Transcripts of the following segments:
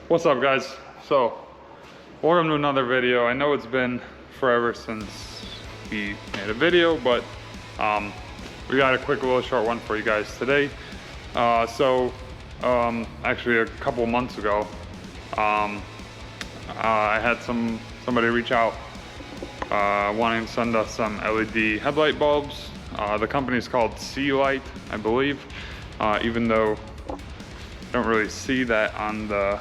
What's up, guys? So welcome to another video. I know it's been forever since we made a video, but we got a quick little short one for you guys today. Actually a couple months ago, I had somebody reach out wanting to send us some LED headlight bulbs. The company is called SeaLight, I believe, even though I don't really see that on the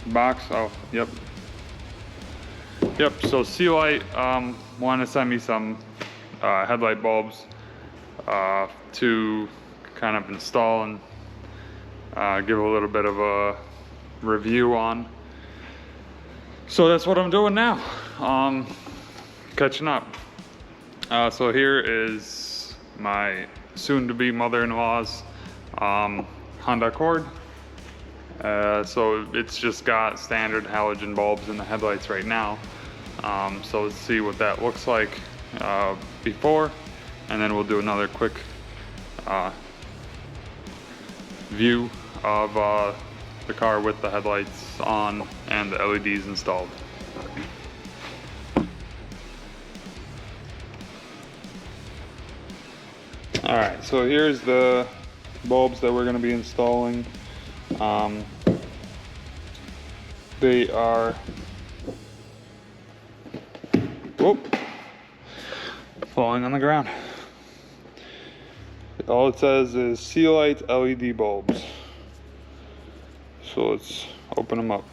box. Oh, yep. So SeaLight wanted to send me some headlight bulbs to kind of install and give a little bit of a review on. So that's what I'm doing now. Catching up. So here is my soon-to-be mother-in-law's Honda Accord. So it's just got standard halogen bulbs in the headlights right now. So let's see what that looks like before, and then we'll do another quick view of the car with the headlights on and the LEDs installed. Alright, so here's the bulbs that we're going to be installing. They are, whoop, falling on the ground. All it says is SeaLight LED bulbs. So let's open them up.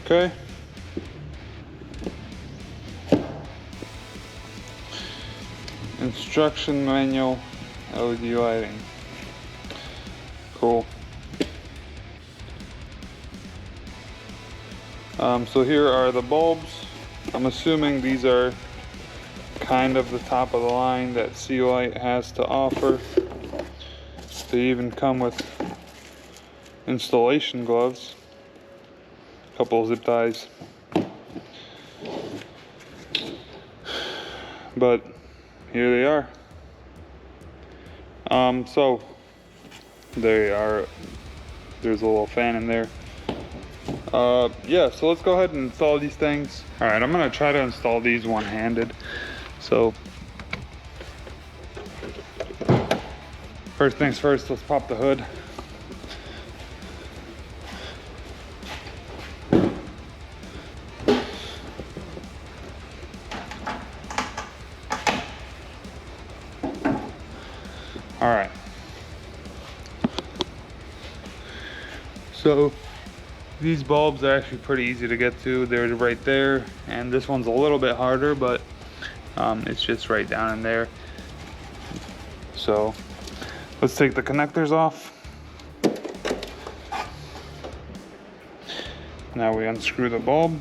Okay. Instruction manual, LED lighting. Cool. So here are the bulbs. I'm assuming these are kind of the top of the line that SeaLight has to offer. They even come with installation gloves, a couple of zip ties. But here they are. So they are, there's a little fan in there. Yeah, so let's go ahead and install these things. All right, I'm gonna try to install these one-handed. So first things first, let's pop the hood. All right. So these bulbs are actually pretty easy to get to. They're right there, and this one's a little bit harder, but it's just right down in there. So let's take the connectors off. Now we unscrew the bulb.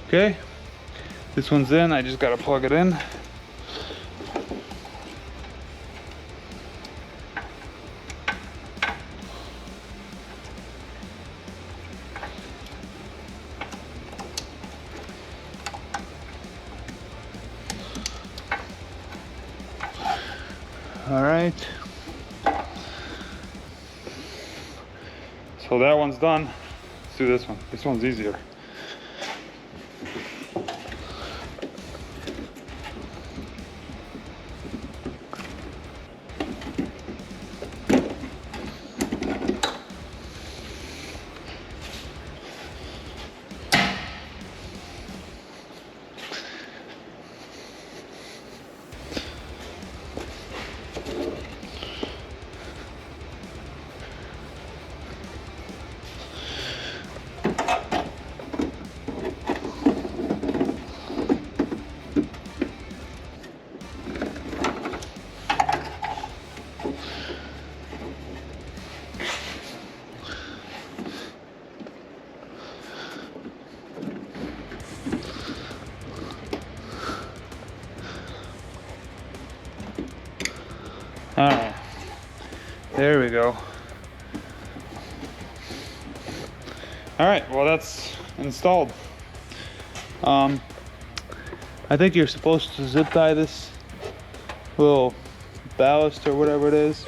Okay, this one's in. I just gotta plug it in. All right, so that one's done. Let's do this one. This one's easier. All right, there we go. All right, well that's installed. I think you're supposed to zip tie this little ballast or whatever it is,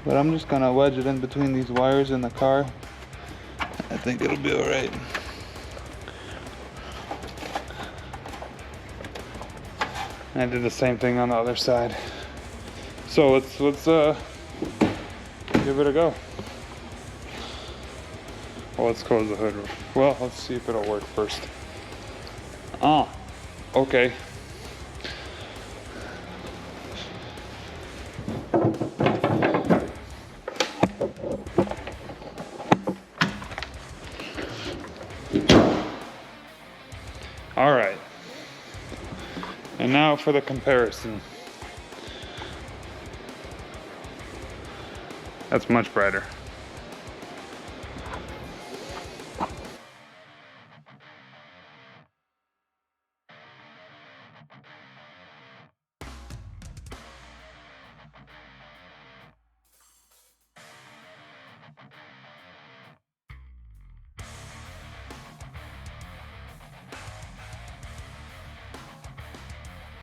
but I'm just gonna wedge it in between these wires in the car. I think it'll be all right. I did the same thing on the other side. So let's give it a go. Well, let's close the hood. Well, let's see if it'll work first. Ah, okay. All right. And now for the comparison. That's much brighter.